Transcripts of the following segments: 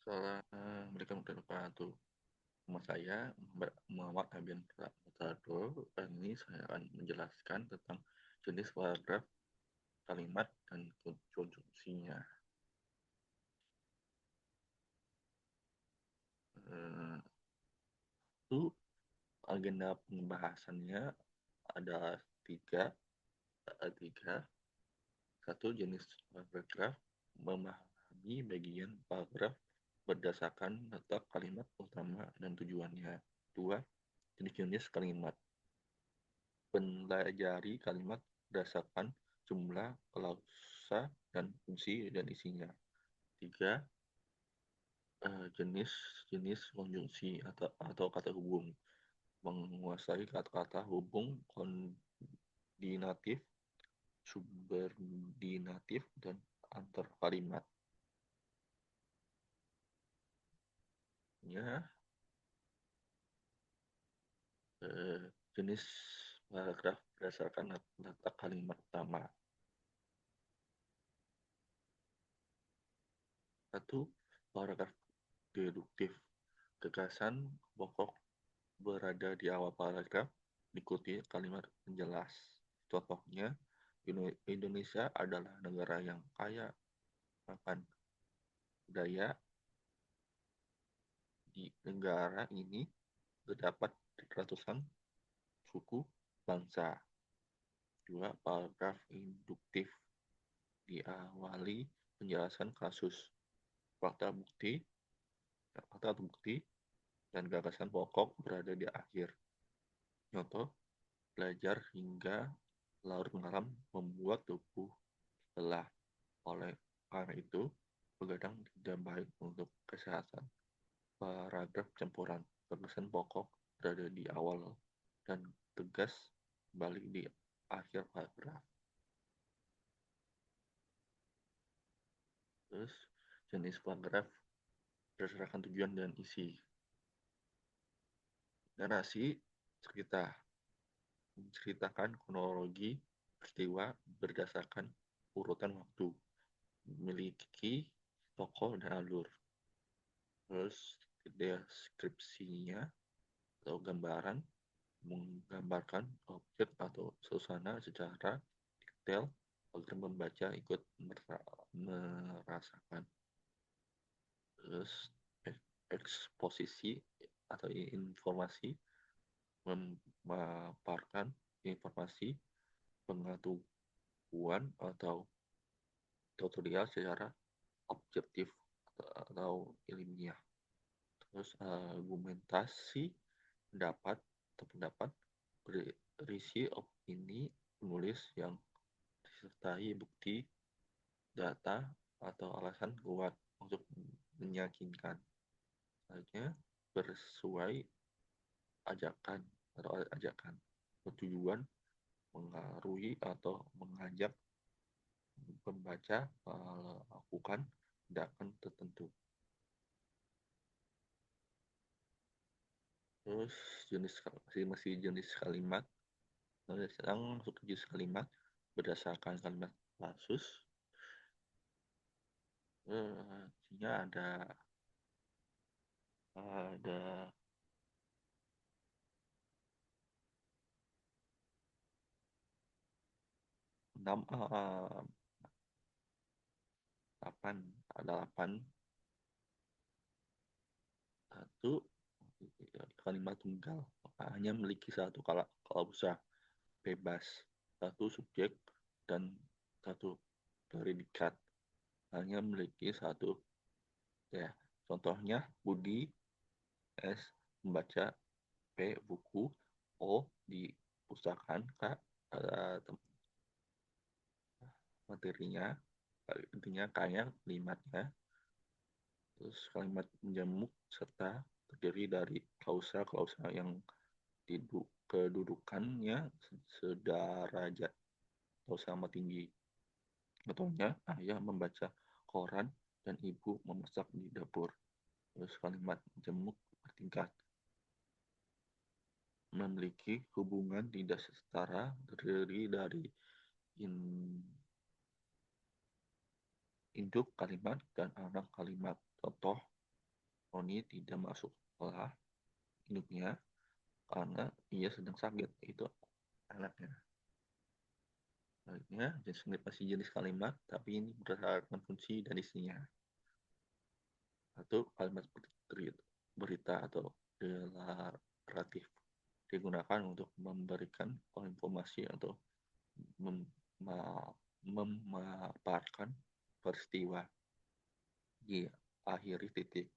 Assalamualaikum warahmatullahi wabarakatuh. Nama saya Muhammad Abian Pratado. Ini saya akan menjelaskan tentang jenis paragraf, kalimat, dan konstruksinya. Itu agenda pembahasannya ada tiga. tiga. Satu, jenis paragraf, memahami bagian paragraf berdasarkan letak kalimat utama dan tujuannya. Dua, jenis-jenis kalimat. Pelajari kalimat berdasarkan jumlah, klausa, dan fungsi dan isinya. Tiga, jenis-jenis konjungsi atau kata hubung. Menguasai kata-kata hubung koordinatif, subordinatif, dan antar kalimat. Ya, jenis paragraf berdasarkan letak kalimat utama. Satu, paragraf deduktif. Gagasan pokok berada di awal paragraf, diikuti kalimat penjelas. Contohnya, Indonesia adalah negara yang kaya akan budaya. Di negara ini terdapat ratusan suku bangsa. Dua, paragraf induktif. Diawali penjelasan kasus, fakta atau bukti, dan gagasan pokok berada di akhir. Contoh, belajar hingga larut malam membuat tubuh lelah. Oleh karena itu, begadang tidak baik untuk kesehatan. Paragraf campuran, gagasan pokok berada di awal dan tegas kembali di akhir paragraf. Terus, jenis paragraf berdasarkan tujuan dan isi. Narasi cerita, menceritakan kronologi peristiwa berdasarkan urutan waktu, memiliki tokoh dan alur. Terus deskripsinya atau gambaran, menggambarkan objek atau suasana secara detail agar membaca ikut merasakan. Terus eksposisi atau informasi, memaparkan informasi, pengetahuan atau tutorial secara objektif atau ilmiah. Terus argumentasi pendapat berisi opini penulis yang disertai bukti, data, atau alasan kuat untuk meyakinkan. Selanjutnya, bersuai ajakan bertujuan mengaruhi atau mengajak pembaca melakukan tindakan tertentu. Terus masih jenis kalimat. Sekarang masuk ke jenis kalimat berdasarkan kalimat kasus. Isinya ada 6, 8, ada 8. Satu, kalimat tunggal hanya memiliki satu klausa bebas, satu subjek dan satu predikat, hanya memiliki satu. Ya, contohnya Budi S membaca, P buku, O di pustakaan, K materinya, intinya K-nya kalimatnya. Terus kalimat menjamuk serta terdiri dari klausa yang kedudukannya sederajat atau sama tinggi. Contohnya, ayah membaca koran dan ibu memasak di dapur. Terus kalimat jemuk bertingkat, memiliki hubungan tidak setara, terdiri dari induk kalimat dan anak kalimat. Contoh, Tony tidak masuk sekolah induknya karena ia sedang sakit. Itu anaknya. Selanjutnya, masih jenis kalimat, tapi ini berdasarkan fungsi dan isinya. Satu, kalimat berita atau deklaratif digunakan untuk memberikan informasi atau memaparkan peristiwa di akhiri titik.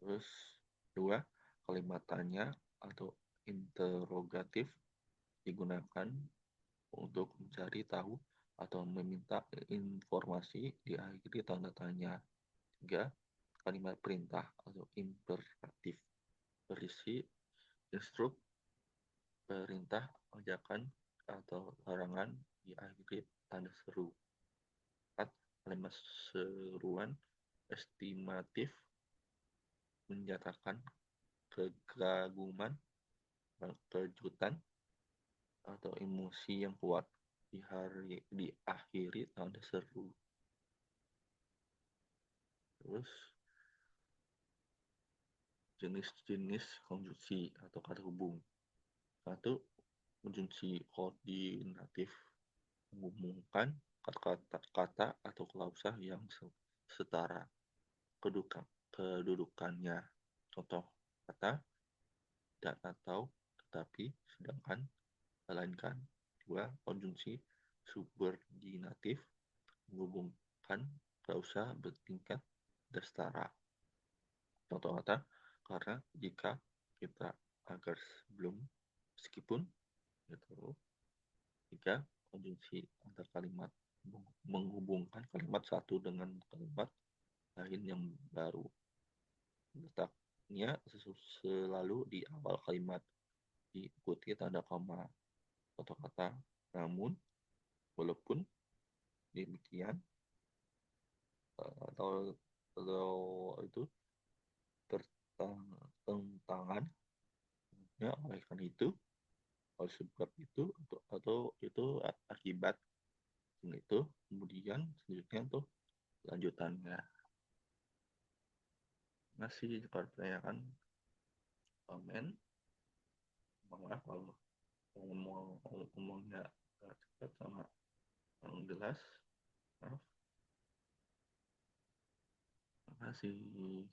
Terus dua, kalimat tanya atau interrogatif digunakan untuk mencari tahu atau meminta informasi di akhir tanda tanya. Tiga, kalimat perintah atau imperatif berisi instruk, perintah, ajakan, atau larangan di akhir tanda seru. Empat, kalimat seruan estimatif menyatakan kekaguman, kejutan, atau emosi yang kuat di akhiri tanda seru. Terus jenis-jenis konjungsi atau kata hubung. Satu, konjungsi koordinatif menghubungkan kata atau klausa yang setara kedudukannya. Contoh kata dan atau tetapi sedangkan melainkan. Dua, konjungsi subordinatif menghubungkan klausa bertingkat dan setara. Contoh kata karena, jika, kita, agar, sebelum, meskipun. Gitu. Tiga, konjungsi antar kalimat menghubungkan kalimat satu dengan kalimat lain yang baru. Letaknya selalu di awal kalimat, diikuti tanda koma. Contoh kata namun, walaupun, demikian, atau itu bertentangan, ya, oleh karena itu, oleh sebab itu, atau itu akibat itu, kemudian selanjutnya tuh lanjutannya. Masih pertanyaan, komen, maaf kalau ngomongnya cepat sama yang jelas, maaf. Terima kasih.